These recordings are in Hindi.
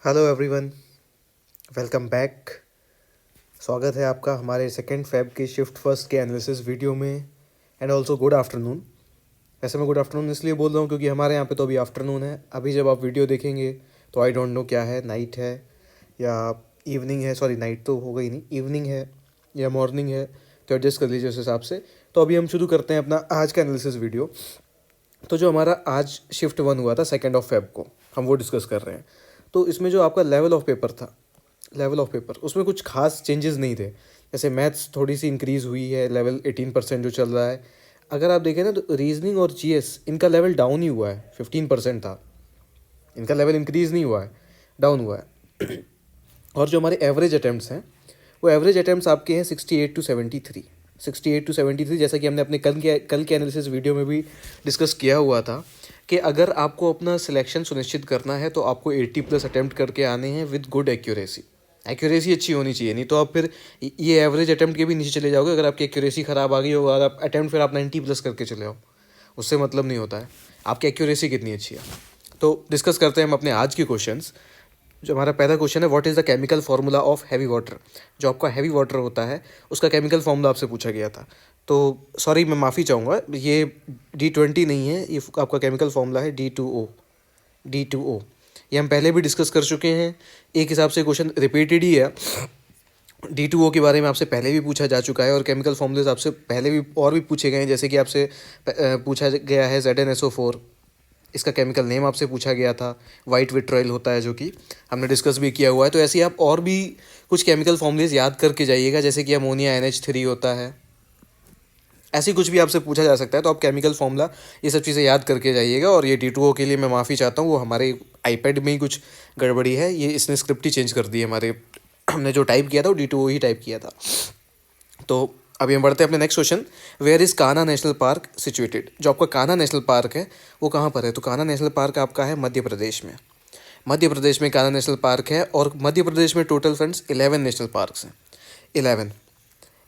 Hello everyone, welcome back. स्वागत है आपका हमारे सेकेंड फेब के शिफ्ट फर्स्ट के एनालिसिस वीडियो में। And also good afternoon. वैसे मैं गुड आफ्टरनून इसलिए बोल रहा हूँ क्योंकि हमारे यहाँ पे तो अभी आफ्टरनून है। अभी जब आप वीडियो देखेंगे तो आई डोंट नो क्या है, नाइट है या इवनिंग है। सॉरी, नाइट तो हो गई नहीं, इवनिंग है या मॉर्निंग है, तो एडजस्ट कर लीजिए उस हिसाब से। तो अभी हम शुरू करते हैं अपना आज का एनालिसिस वीडियो। तो जो हमारा आज शिफ्ट वन हुआ था 2 फेब को, हम वो डिस्कस कर रहे हैं। तो इसमें जो आपका लेवल ऑफ पेपर उसमें कुछ खास चेंजेस नहीं थे। जैसे मैथ्स थोड़ी सी इंक्रीज़ हुई है, लेवल 18% जो चल रहा है। अगर आप देखें ना तो रीजनिंग और जीएस इनका लेवल डाउन ही हुआ है, 15% था। इनका लेवल इंक्रीज़ नहीं हुआ है, डाउन हुआ है। और जो हमारे एवरेज अटैम्प्ट्स हैं, वो एवरेज अटैम्प्ट्स आपके हैं 68 to 73। जैसा कि हमने अपने कल के एनालिसिस वीडियो में भी डिस्कस किया हुआ था कि अगर आपको अपना सिलेक्शन सुनिश्चित करना है तो आपको 80+ अटैम्प्ट करके आने हैं विद गुड एक्यूरेसी। एक्यूरेसी अच्छी होनी चाहिए, नहीं तो आप फिर ये एवरेज अटैम्प्ट के भी नीचे चले जाओगे। अगर आपकी एक्यूरेसी ख़राब आ गई हो और आप अटैम्प्ट फिर आप 90+ करके चले आओ, उससे मतलब नहीं होता है। आपकी एक्यूरेसी कितनी अच्छी है। तो डिस्कस करते हैं हम अपने आज के क्वेश्चंस। जो हमारा पहला क्वेश्चन है, what is the chemical formula of heavy water. जो आपका हैवी वाटर होता है उसका केमिकल फार्मूला आपसे पूछा गया था। तो सॉरी, मैं माफ़ी चाहूँगा, ये D20 नहीं है, ये आपका केमिकल फार्मूला है D2O। ये हम पहले भी डिस्कस कर चुके हैं। एक हिसाब से क्वेश्चन रिपीटेड ही है। D2O के बारे में आपसे पहले भी पूछा जा चुका है और केमिकल फार्मूलेज आपसे पहले भी और भी पूछे गए हैं। जैसे कि आपसे पूछा गया है ZnSO4, इसका केमिकल नेम आपसे पूछा गया था। वाइट विट्रॉयल होता है, जो कि हमने डिस्कस भी किया हुआ है। तो ऐसे ही आप और भी कुछ केमिकल फॉर्मूलेज याद करके जाइएगा, जैसे कि अमोनिया NH3 होता है। ऐसे कुछ भी आपसे पूछा जा सकता है, तो आप केमिकल फॉर्मूला ये सब चीज़ें याद करके जाइएगा। और ये D2O के लिए मैं माफ़ी चाहता हूँ, वो हमारे आईपैड में ही कुछ गड़बड़ी है, ये इसने स्क्रिप्ट ही चेंज कर दी है हमारे। हमने जो टाइप किया था वो D2O ही टाइप किया था। तो अभी हम बढ़ते हैं अपने next question. Where is Kanha national park situated. जो आपका कान्हा नेशनल पार्क है वो कहाँ पर है? तो कान्हा नेशनल पार्क आपका है मध्य प्रदेश में। मध्य प्रदेश में कान्हा नेशनल पार्क है। और मध्य प्रदेश में टोटल फ्रेंड्स 11 नेशनल पार्क्स हैं। 11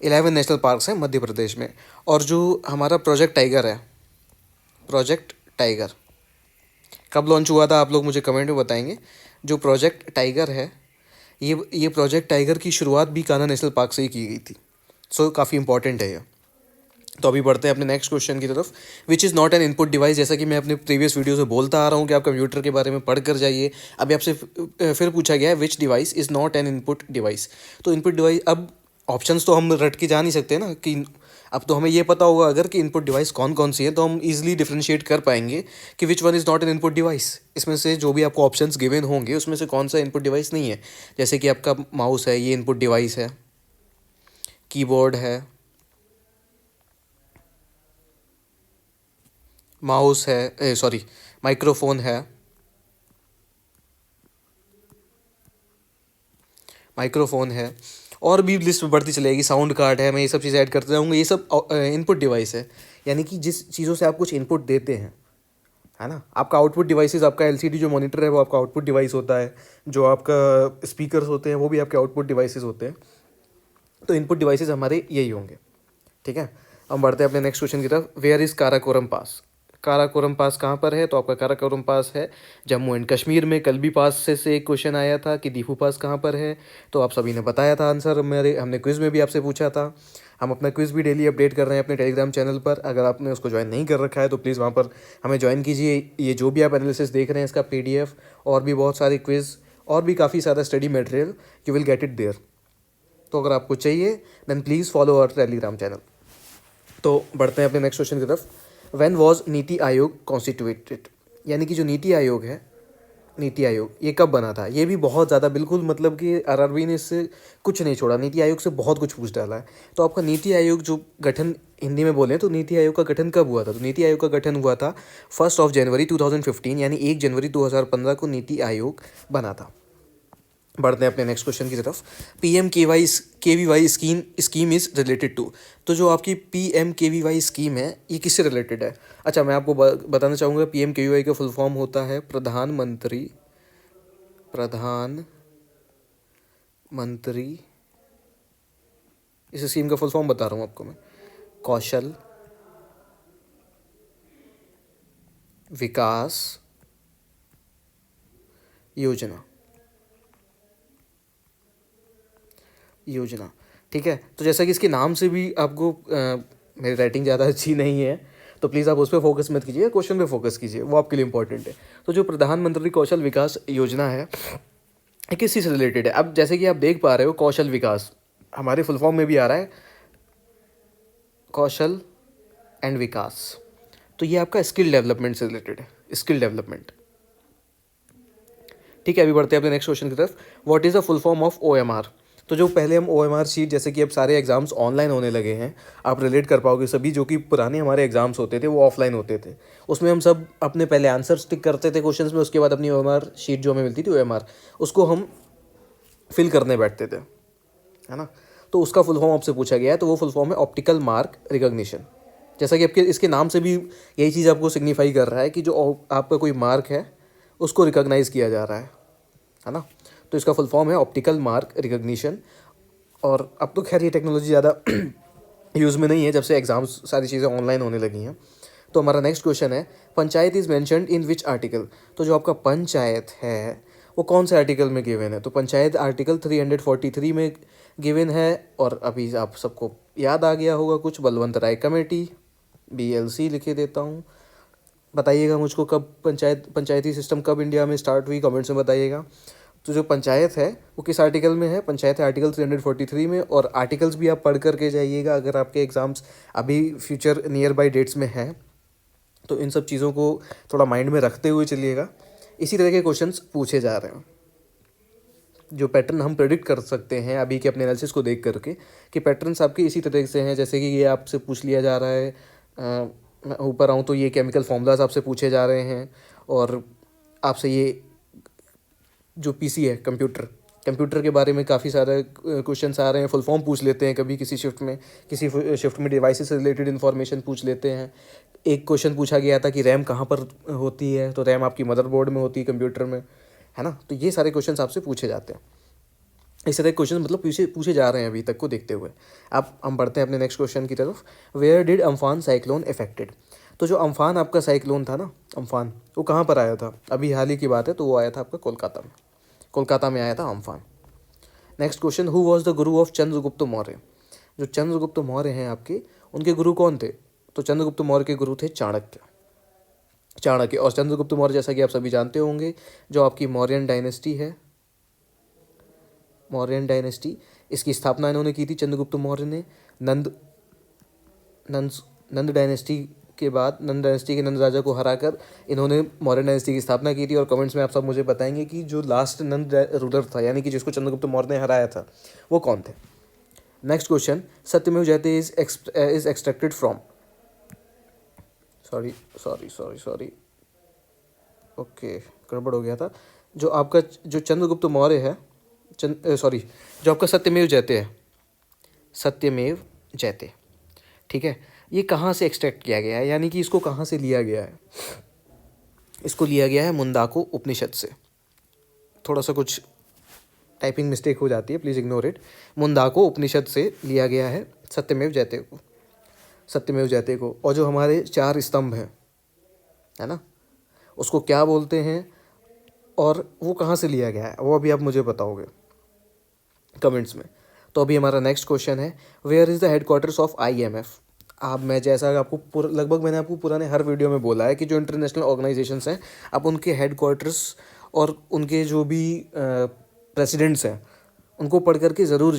11 नेशनल पार्क्स हैं मध्य प्रदेश में। और जो हमारा प्रोजेक्ट टाइगर है, प्रोजेक्ट टाइगर कब लॉन्च हुआ था, आप लोग मुझे कमेंट में बताएंगे। जो प्रोजेक्ट टाइगर है, ये प्रोजेक्ट टाइगर की शुरुआत भी कान्हा नेशनल पार्क से ही की गई थी। सो काफ़ी इंपॉर्टेंट है ये। तो अभी बढ़ते हैं अपने नेक्स्ट क्वेश्चन की तरफ। Which is not an input device. जैसा कि मैं अपने प्रीवियस वीडियो से बोलता आ रहा हूँ कि आप कंप्यूटर के बारे में पढ़ कर जाइए। अभी आपसे फिर पूछा गया है विच device is not an input device. तो इनपुट डिवाइस, अब ऑप्शंस तो हम रट के जा नहीं सकते ना, कि अब तो हमें ये पता होगा अगर कि इनपुट डिवाइस कौन कौन सी है, तो हम इजीली डिफ्रेंशिएट कर पाएंगे कि which one is not an input device. इसमें से जो भी आपको ऑप्शंस गिवन होंगे उसमें से कौन सा इनपुट डिवाइस नहीं है। जैसे कि आपका माउस है, ये इनपुट डिवाइस है। कीबोर्ड है, माउस है, सॉरी माइक्रोफोन है, माइक्रोफोन है। और भी लिस्ट में बढ़ती चलेगी, साउंड कार्ड है। मैं ये सब चीज़ें ऐड करते जाऊँगा। ये सब इनपुट डिवाइस है, यानी कि जिस चीज़ों से आप कुछ इनपुट देते हैं, है ना। आपका आउटपुट डिवाइसेस, आपका एलसीडी जो मॉनिटर है वो आपका आउटपुट डिवाइस होता है। जो आपका स्पीकर्स होते हैं वो भी आपके आउटपुट डिवाइसेस होते हैं। तो इनपुट डिवाइसेस हमारे यही होंगे, ठीक है। हम बढ़ते हैं अपने नेक्स्ट क्वेश्चन की तरफ। वेयर इज़ काराकोरम पास। काराकोरम पास कहाँ पर है? तो आपका काराकोरम पास है जम्मू एंड कश्मीर में। कल भी पास से एक क्वेश्चन आया था कि दीफू पास कहाँ पर है, तो आप सभी ने बताया था आंसर। हमने क्विज़ में भी आपसे पूछा था। हम अपना क्विज़ भी डेली अपडेट कर रहे हैं अपने टेलीग्राम चैनल पर। अगर आपने उसको ज्वाइन नहीं कर रखा है तो प्लीज़ वहाँ पर हमें ज्वाइन कीजिए। ये जो भी आप एनालिसिस देख रहे हैं, इसका PDF और भी बहुत सारे क्विज़ और भी काफ़ी सारा study material, you will get it there. तो अगर आपको चाहिए then please follow our Telegram channel. तो बढ़ते हैं अपने नेक्स्ट क्वेश्चन की तरफ। When was NITI Aayog constituted. यानी कि जो नीति आयोग है, नीति आयोग ये कब बना था? ये भी बहुत ज़्यादा, बिल्कुल मतलब कि आरआरबी ने इससे कुछ नहीं छोड़ा। नीति आयोग से बहुत कुछ पूछ डाला है। तो आपका नीति आयोग जो गठन, हिंदी में बोलें तो नीति आयोग का गठन कब हुआ था? तो नीति आयोग का गठन हुआ था 1 जनवरी 2015, यानी 1 जनवरी 2015 को नीति आयोग बना था। बढ़ते हैं अपने नेक्स्ट क्वेश्चन की तरफ। PMKVY scheme is related to. तो जो आपकी PMKVY स्कीम है ये किससे रिलेटेड है? अच्छा, मैं आपको बताना चाहूँगा, PMKVY का फुल फॉर्म होता है प्रधानमंत्री, इस स्कीम का फुल फॉर्म बता रहा हूँ आपको मैं, कौशल विकास योजना। योजना। ठीक है, तो जैसा कि इसके नाम से भी आपको मेरी राइटिंग ज़्यादा अच्छी नहीं है तो प्लीज़ आप उस पर फोकस मत कीजिए, क्वेश्चन पे फोकस कीजिए, वो आपके लिए इंपॉर्टेंट है। तो जो प्रधानमंत्री कौशल विकास योजना है ये किस चीज़ से रिलेटेड है? अब जैसे कि आप देख पा रहे हो कौशल विकास हमारे फुल फॉर्म में भी आ रहा है, कौशल एंड विकास। तो ये आपका स्किल डेवलपमेंट से रिलेटेड है, स्किल डेवलपमेंट। ठीक है, अभी बढ़ते हैं अपने नेक्स्ट क्वेश्चन की तरफ। What is the full form of OMR? तो जो पहले हम OMR शीट, जैसे कि अब सारे एग्जाम्स ऑनलाइन होने लगे हैं, आप रिलेट कर पाओगे सभी, जो कि पुराने हमारे एग्जाम्स होते थे वो ऑफलाइन होते थे। उसमें हम सब अपने पहले आंसर टिक करते थे क्वेश्चंस में, उसके बाद अपनी OMR शीट जो हमें मिलती थी OMR, उसको हम फिल करने बैठते थे, है ना। तो उसका फुल फॉर्म आपसे पूछा गया है, तो वो फुल फॉर्म है ऑप्टिकल मार्क रिकॉग्निशन। जैसा कि आपके इसके नाम से भी यही चीज़ आपको सिग्निफाई कर रहा है कि जो आपका कोई मार्क है उसको रिकॉग्नाइज़ किया जा रहा है ना। तो इसका फुल फॉर्म है ऑप्टिकल मार्क रिकॉग्निशन। और अब तो खैर ये टेक्नोलॉजी ज़्यादा यूज़ में नहीं है जब से एग्ज़ाम्स सारी चीज़ें ऑनलाइन होने लगी हैं। तो हमारा नेक्स्ट क्वेश्चन है, panchayat is mentioned in which article? तो जो आपका पंचायत है वो कौन से आर्टिकल में गिवन है? तो पंचायत आर्टिकल 343 में गिवन है। और अभी आप सबको याद आ गया होगा कुछ, बलवंत राय कमेटी, BLC लिखे देता हूँ। बताइएगा मुझको कब पंचायती सिस्टम कब इंडिया में स्टार्ट हुई, कमेंट्स में बताइएगा। तो जो पंचायत है वो किस आर्टिकल में है? पंचायत है आर्टिकल 343 में। और आर्टिकल्स भी आप पढ़ करके जाइएगा अगर आपके एग्ज़ाम्स अभी फ्यूचर नियर बाई डेट्स में हैं, तो इन सब चीज़ों को थोड़ा माइंड में रखते हुए चलिएगा। इसी तरह के क्वेश्चंस पूछे जा रहे हैं। जो पैटर्न हम प्रेडिक्ट कर सकते हैं अभी के अपने एनालिसिस को देख करके कि पैटर्न्स आपके इसी तरह से हैं, जैसे कि ये आपसे पूछ लिया जा रहा है, मैं ऊपर आऊँ तो ये केमिकल फॉर्मूलाज आपसे पूछे जा रहे हैं, और आपसे ये जो PC है कंप्यूटर के बारे में काफ़ी सारे क्वेश्चंस आ रहे हैं। फुल फॉर्म पूछ लेते हैं कभी किसी शिफ्ट में डिवाइसेस से रिलेटेड इन्फॉर्मेशन पूछ लेते हैं। एक क्वेश्चन पूछा गया था कि रैम कहाँ पर होती है, तो रैम आपकी मदरबोर्ड में होती है कंप्यूटर में, है ना। तो ये सारे क्वेश्चंस आपसे पूछे जाते हैं। इस तरह के क्वेश्चन मतलब पूछे जा रहे हैं अभी तक को देखते हुए। अब हम बढ़ते हैं अपने नेक्स्ट क्वेश्चन की तरफ। Where did Amphan cyclone affected? तो जो अम्फान आपका साइक्लोन था ना, अम्फान, वो कहाँ पर आया था? अभी हाल ही की बात है, तो वो आया था आपका कोलकाता में आया था Amphan. Next question, who was the Guru of Chandragupta Maurya? जो चंद्रगुप्त मौर्य हैं आपके, उनके गुरु कौन थे? तो चंद्रगुप्त मौर्य के गुरु थे चाणक्य। और चंद्रगुप्त मौर्य जैसा कि आप सभी जानते होंगे, जो आपकी मौर्यन डायनेस्टी है, मौर्यन डायनेस्टी, इसकी स्थापना इन्होंने की थी चंद्रगुप्त मौर्य ने। नंद डायनेस्टी के बाद, नंद डायनेस्टी के नंद राजा को हराकर इन्होंने मौर्यन डायनेस्टी की स्थापना की थी। और कमेंट्स में आप सब मुझे बताएंगे कि जो लास्ट नंद रूलर था, यानी कि जिसको चंद्रगुप्त मौर्य ने हराया था, वो कौन थे? नेक्स्ट क्वेश्चन, सत्यमेव जयते is extracted from, sorry, okay गड़बड़ हो गया था। जो आपका जो चंद्रगुप्त मौर्य है, जो आपका सत्यमेव जयते, ठीक है, ये कहाँ से एक्सट्रैक्ट किया गया है, यानी कि इसको कहाँ से लिया गया है? इसको लिया गया है मुंदाको उपनिषद से। थोड़ा सा कुछ टाइपिंग मिस्टेक हो जाती है, प्लीज़ इग्नोर इट। मुंदाको उपनिषद से लिया गया है सत्यमेव जयते को। और जो हमारे 4 स्तंभ हैं, है ना, उसको क्या बोलते हैं और वो कहाँ से लिया गया है, वो अभी आप मुझे बताओगे कमेंट्स में। तो अभी हमारा नेक्स्ट क्वेश्चन है, where is the headquarters of IMF? आप, मैं जैसा आपको लगभग मैंने आपको पुराने हर वीडियो में बोला है कि जो इंटरनेशनल ऑर्गेनाइजेशंस हैं, आप उनके हेडक्वार्टर्स और उनके जो भी प्रेसिडेंट्स हैं उनको पढ़ करके ज़रूर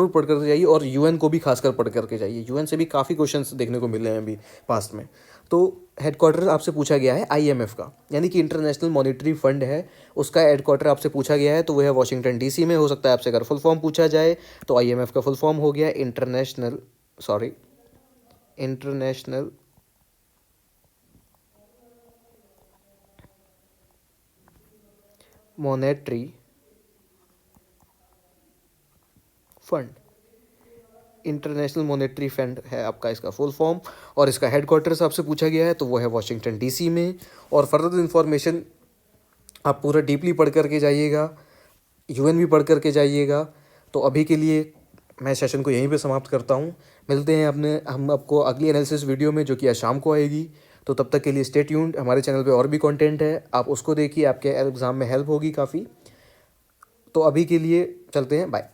पढ़ करके जाइए। और UN को भी खासकर पढ़ करके जाइए, UN से भी काफ़ी क्वेश्चंस देखने को मिले हैं अभी पास्ट में। तो हेडक्वार्टर आपसे पूछा गया है IMF का, यानी कि इंटरनेशनल मॉनिटरी फंड है, उसका हेडक्वार्टर आपसे पूछा गया है, तो वो है वाशिंगटन DC में। हो सकता है आपसे अगर फुल फॉर्म पूछा जाए तो IMF का फुल फॉर्म हो गया international monetary fund. International monetary fund है आपका इसका फुल फॉर्म। और इसका हेडक्वार्टर्स आपसे पूछा गया है, तो वो है वाशिंगटन DC में। और फर्दर इन्फॉर्मेशन आप पूरा डीपली पढ़ करके जाइएगा, UN भी पढ़ करके जाइएगा। तो अभी के लिए मैं सेशन को यहीं पे समाप्त करता हूँ। मिलते हैं हम आपको अगली एनालिसिस वीडियो में, जो कि आज शाम को आएगी। तो तब तक के लिए स्टे ट्यून्ड। हमारे चैनल पे और भी कंटेंट है, आप उसको देखिए, आपके एग्ज़ाम में हेल्प होगी काफ़ी। तो अभी के लिए चलते हैं, बाय।